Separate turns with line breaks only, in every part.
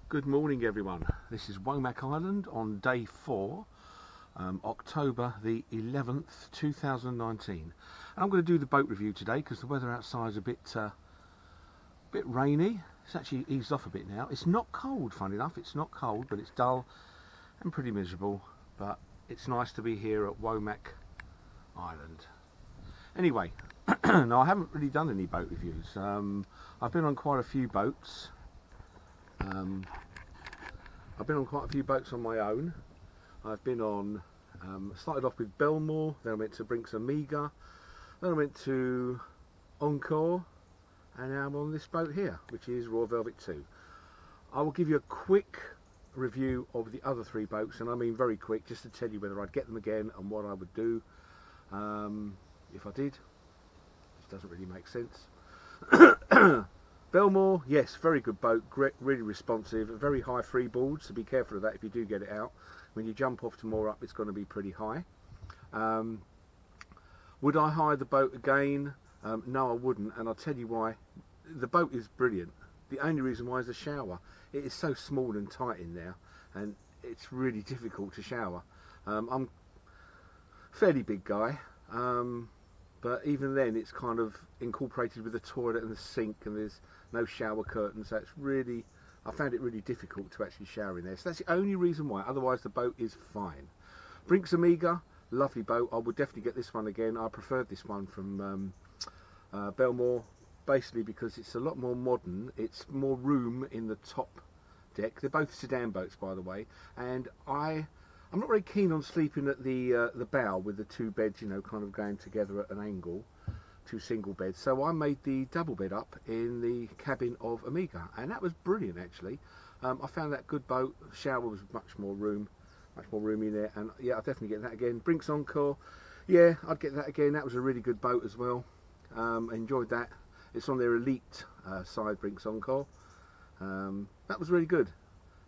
Good morning everyone, this is Womack Island on day 4, October the 11th 2019, and I'm going to do the boat review today because the weather outside is a bit rainy. It's actually eased off a bit now. It's not cold, funny enough, it's not cold, but it's dull and pretty miserable, but it's nice to be here at Womack Island. Anyway, now I haven't really done any boat reviews. I've been on quite a few boats. I've been on quite a few boats on my own. I've been on, started off with Belmore, then I went to Brinks Omega, then I went to Encore, and now I'm on this boat here, which is Royal Velvet 2. I will give you a quick review of the other 3 boats, and I mean very quick, just to tell you whether I'd get them again and what I would do if I did, which doesn't really make sense. Belmore, yes, very good boat, great, really responsive, very high freeboard, so be careful of that if you do get it out. When you jump off to moor up, it's going to be pretty high. Would I hire the boat again? No, I wouldn't, and I'll tell you why. The boat is brilliant. The only reason why is the shower. It is so small and tight in there, and it's really difficult to shower. I'm a fairly big guy, but even then it's kind of incorporated with the toilet and the sink, and there's no shower curtains, so it's really, I found it really difficult to actually shower in there. So that's the only reason why. Otherwise the boat is fine. Brinks Omega, lovely boat. I would definitely get this one again. I preferred this one from Belmore, basically because it's a lot more modern. It's more room in the top deck. They're both sedan boats, by the way, and I'm not very keen on sleeping at the bow with the 2 beds, you know, kind of going together at an angle, 2 single beds. So I made the double bed up in the cabin of Omega, and that was brilliant actually. I found that good boat. Shower was much more roomy in there, and yeah, I'll definitely get that again. Brinks Encore, yeah, I'd get that again. That was a really good boat as well. Enjoyed that. It's on their elite side, Brinks Encore. That was really good.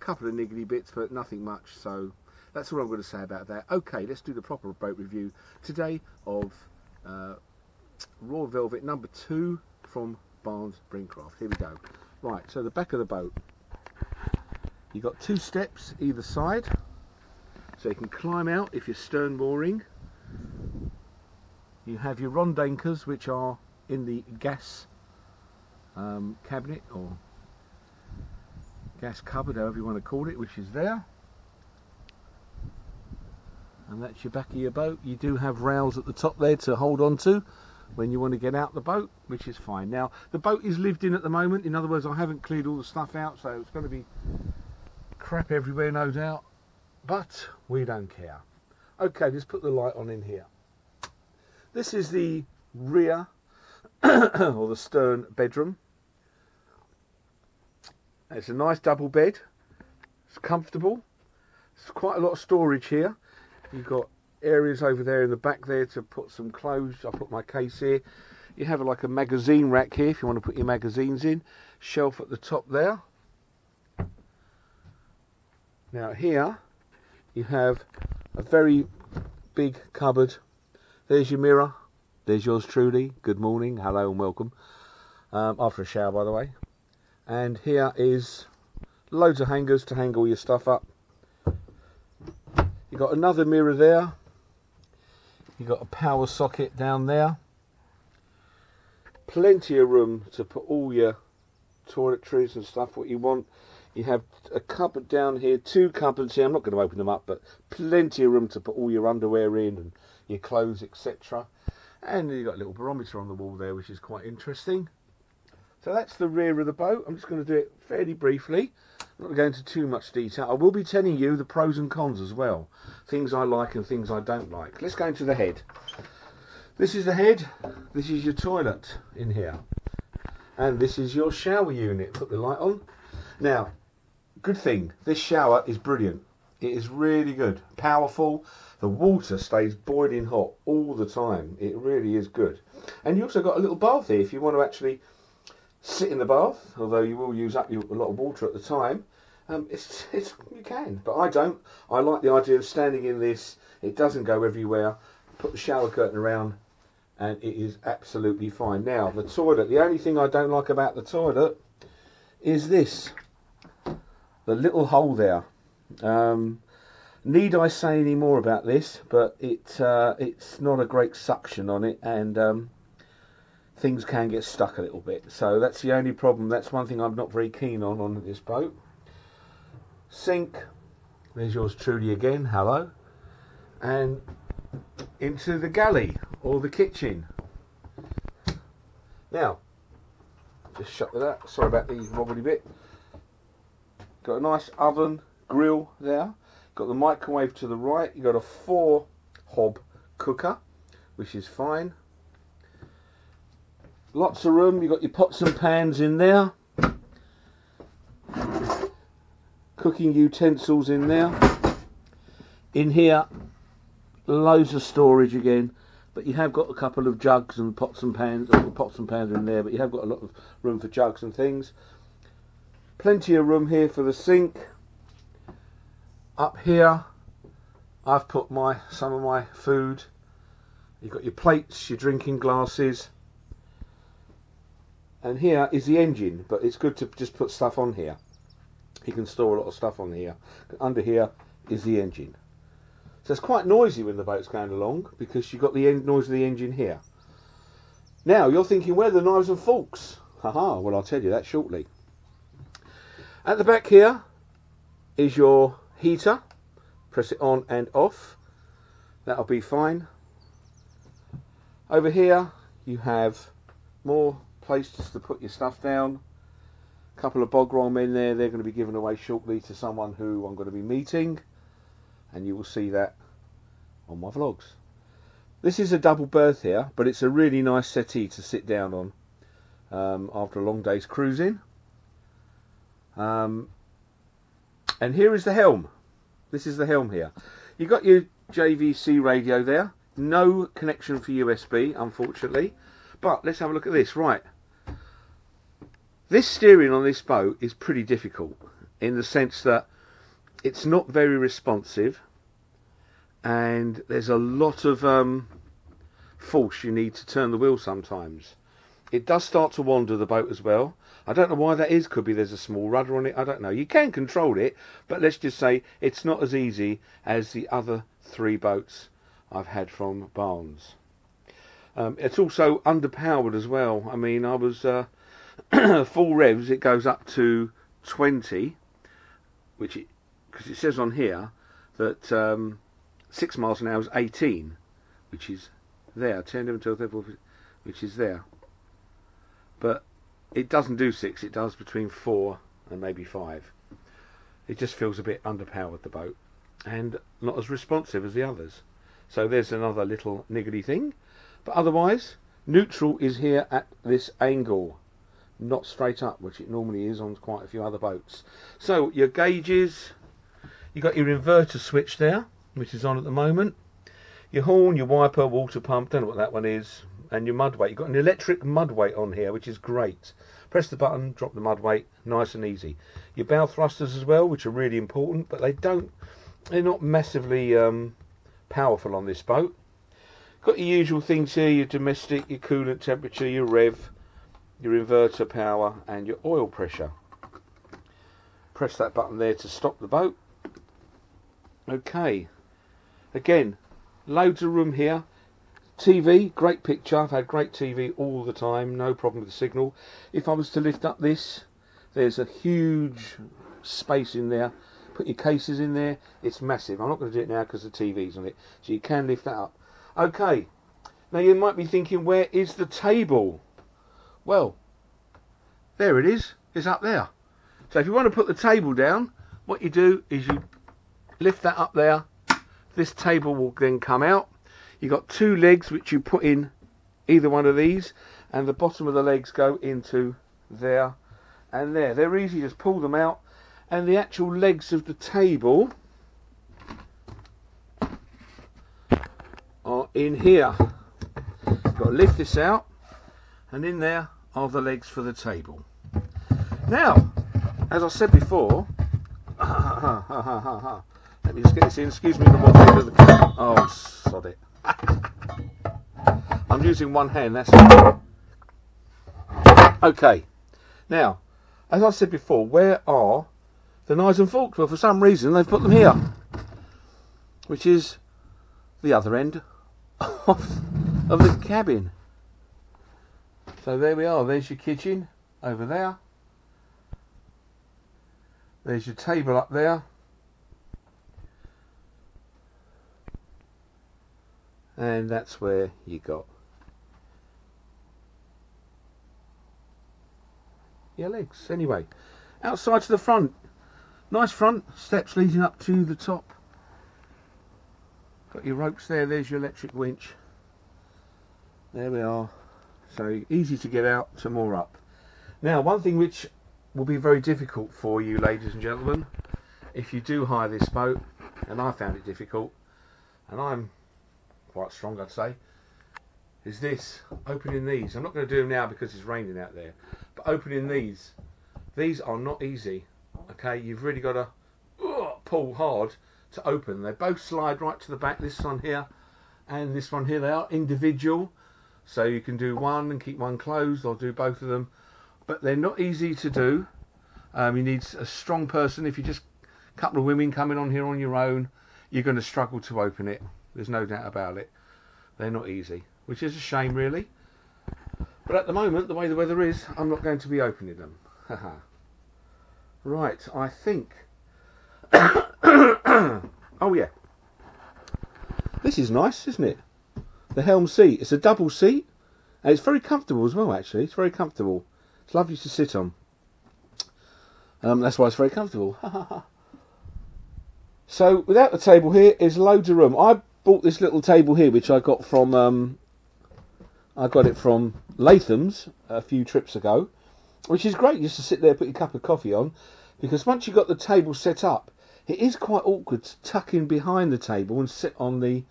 Couple of niggly bits, but nothing much. So that's all I'm going to say about that. Okay, let's do the proper boat review today of Royal Velvet number 2 from Barnes Brincraft. Here we go. Right, so the back of the boat, you've got 2 steps either side, so you can climb out if you're stern mooring. You have your rond anchors, which are in the gas cabinet or gas cupboard, however you want to call it, which is there. And that's your back of your boat. You do have rails at the top there to hold on to when you want to get out the boat, which is fine. Now the boat is lived in at the moment. In other words, I haven't cleared all the stuff out, so it's going to be crap everywhere, no doubt, but we don't care. Okay, let's put the light on in here. This is the rear or the stern bedroom. It's a nice double bed. It's comfortable. There's quite a lot of storage here. You've got areas over there in the back there to put some clothes. I put my case here. You have like a magazine rack here if you want to put your magazines in. Shelf at the top there. Now here you have a very big cupboard. There's your mirror. There's yours truly. Good morning, hello and welcome. After a shower, by the way. And here is loads of hangers to hang all your stuff up. You've got another mirror there. You've got a power socket down there. Plenty of room to put all your toiletries and stuff, what you want. You have a cupboard down here, 2 cupboards here. I'm not going to open them up, but plenty of room to put all your underwear in and your clothes, etc. And you've got a little barometer on the wall there, which is quite interesting. So that's the rear of the boat. I'm just going to do it fairly briefly. I'm not going to go into too much detail. I will be telling you the pros and cons as well. Things I like and things I don't like. Let's go into the head. This is the head. This is your toilet in here. And this is your shower unit. Put the light on. Now, good thing, this shower is brilliant. It is really good. Powerful. The water stays boiling hot all the time. It really is good. And you also got a little bath here if you want to actually sit in the bath, although you will use up a lot of water at the time. You can, but I don't. I like the idea of standing in this. It doesn't go everywhere. Put the shower curtain around and it is absolutely fine. Now the toilet, the only thing I don't like about the toilet is this. the little hole there. Need I say any more about this? But it's not a great suction on it, and things can get stuck a little bit. So that's the only problem. That's one thing I'm not very keen on this boat. Sink. There's yours truly again. Hello. And into the galley or the kitchen. Now, just shut that. Sorry about the wobbly bit. Got a nice oven, grill there. Got the microwave to the right. You've got a 4-hob cooker, which is fine. Lots of room. You've got your pots and pans in there. Cooking utensils in there. In here, loads of storage again. But you have got a couple of jugs and pots and pans. Pots and pans in there, but you have got a lot of room for jugs and things. Plenty of room here for the sink. Up here, I've put some of my food. You've got your plates, your drinking glasses. And here is the engine, but it's good to just put stuff on here. You can store a lot of stuff on here. Under here is the engine. So it's quite noisy when the boat's going along, because you've got the noise of the engine here. Now, you're thinking, where are the knives and forks? Haha, well, I'll tell you that shortly. At the back here is your heater. Press it on and off. That'll be fine. Over here, you have more places to put your stuff down. A couple of bog roll men there. They're going to be given away shortly to someone who I'm going to be meeting, and you will see that on my vlogs. This is a double berth here, but it's a really nice settee to sit down on after a long day's cruising. And here is the helm. This is the helm here. You've got your JVC radio there. No connection for USB, unfortunately. But let's have a look at this. Right. This steering on this boat is pretty difficult, in the sense that it's not very responsive, and there's a lot of force you need to turn the wheel sometimes. It does start to wander, the boat, as well. I don't know why that is. Could be there's a small rudder on it. I don't know. You can control it, but let's just say it's not as easy as the other 3 boats I've had from Barnes. It's also underpowered as well. I mean, I was full revs. It goes up to 20, because it says on here that 6 miles an hour is 18, which is there. 10, 11, 12, 13, 14, which is there. But it doesn't do 6. It does between 4 and maybe 5. It just feels a bit underpowered, the boat, and not as responsive as the others. So there's another little niggly thing. But otherwise, neutral is here at this angle, not straight up, which it normally is on quite a few other boats. So your gauges, you've got your inverter switch there, which is on at the moment. Your horn, your wiper, water pump, don't know what that one is, and your mud weight. You've got an electric mud weight on here, which is great. Press the button, drop the mud weight, nice and easy. Your bow thrusters as well, which are really important, but they're not massively powerful on this boat. Got your usual things here, your domestic, your coolant temperature, your rev, your inverter power, and your oil pressure. Press that button there to stop the boat. Okay, again, loads of room here. TV, great picture. I've had great TV all the time, no problem with the signal. If I was to lift up this, there's a huge space in there. Put your cases in there, it's massive. I'm not going to do it now because the TV's on it, so you can lift that up. Okay, now you might be thinking, where is the table? Well, there it is. It's up there. So if you want to put the table down, what you do is you lift that up there. This table will then come out. You've got 2 legs which you put in either one of these, and the bottom of the legs go into there and there. They're easy, just pull them out, and the actual legs of the table are in here. You've got to lift this out, and in there are the legs for the table. Now, as I said before, let me just get this in. Excuse me, the wobbling of the camera. Oh, sod it. I'm using one hand, that's it. Okay, now, as I said before, where are the knives and forks. Well, for some reason they've put them here, which is the other end of the cabin. So there we are. There's your kitchen over there. There's your table up there. And that's where you got your legs. Anyway, outside to the front. Nice front. Steps leading up to the top. Got your ropes there. There's your electric winch. There we are. So easy to get out, to moor up. Now, one thing which will be very difficult for you, ladies and gentlemen, if you do hire this boat, and I found it difficult, and I'm quite strong, I'd say, is this, opening these. I'm not going to do them now because it's raining out there, but opening these are not easy. Okay, you've really got to pull hard to open. They both slide right to the back, this one here and this one here. They are individual, so you can do one and keep one closed, or do both of them, but they're not easy to do. You need a strong person. If you're just a couple of women coming on here on your own, you're going to struggle to open it. There's no doubt about it. They're not easy, which is a shame really. But at the moment, the way the weather is, I'm not going to be opening them. Right, I think... oh yeah. This is nice, isn't it? The Helm seat. It's a double seat. And it's very comfortable as well, actually. It's very comfortable. It's lovely to sit on. That's why it's very comfortable. So, without the table here, is loads of room. I bought this little table here, which I got from... I got it from Latham's a few trips ago, which is great just to sit there, put your cup of coffee on, because once you've got the table set up, it is quite awkward to tuck in behind the table and sit on the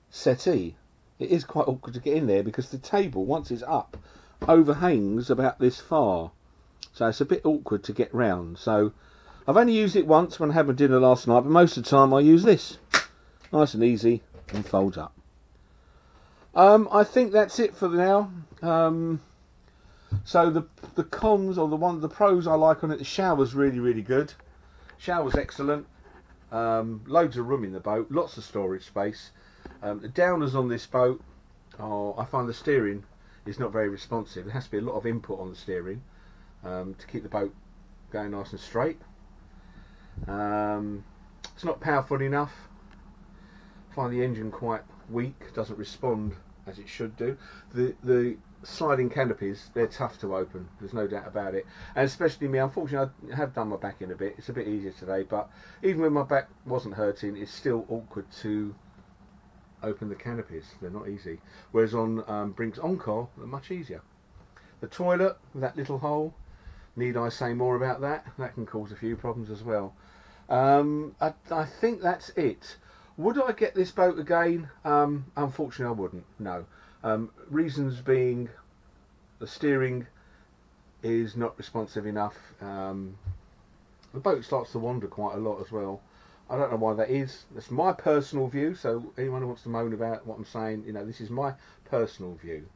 settee. It is quite awkward to get in there because the table, once it's up, overhangs about this far. So it's a bit awkward to get round. So I've only used it once when I had my dinner last night, but most of the time I use this. Nice and easy and folds up. I think that's it for now. So the cons, or the pros I like on it, the shower's really good. Shower's excellent. Loads of room in the boat, lots of storage space. The downers on this boat are, I find the steering is not very responsive. There has to be a lot of input on the steering to keep the boat going nice and straight. It's not powerful enough. I find the engine quite weak, doesn't respond as it should do. The sliding canopies, they're tough to open, there's no doubt about it, and especially me, unfortunately I have done my back in a bit. It's a bit easier today, but even when my back wasn't hurting, it's still awkward to open the canopies. They're not easy, whereas on Brink's Encore they're much easier. The toilet with that little hole, need I say more about that? That can cause a few problems as well. I think that's it. Would I get this boat again? Unfortunately I wouldn't, no. Reasons being, the steering is not responsive enough. The boat starts to wander quite a lot as well. I don't know why that is. That's my personal view, so anyone who wants to moan about what I'm saying, you know, this is my personal view.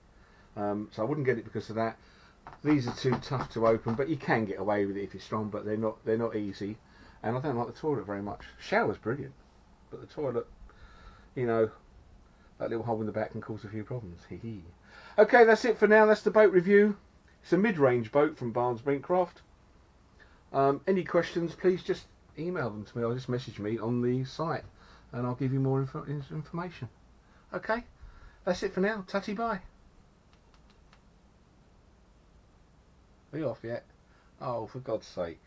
So I wouldn't get it because of that. These are too tough to open, but you can get away with it if you're strong, but they're not easy. And I don't like the toilet very much. Shower's brilliant, but the toilet, you know, that little hole in the back can cause a few problems. Okay, that's it for now. That's the boat review. It's a mid-range boat from Barnes Brinkcraft. Any questions, please just email them to me or just message me on the site and I'll give you more information. Okay, that's it for now. Tatty bye. Are you off yet? Oh, for God's sake.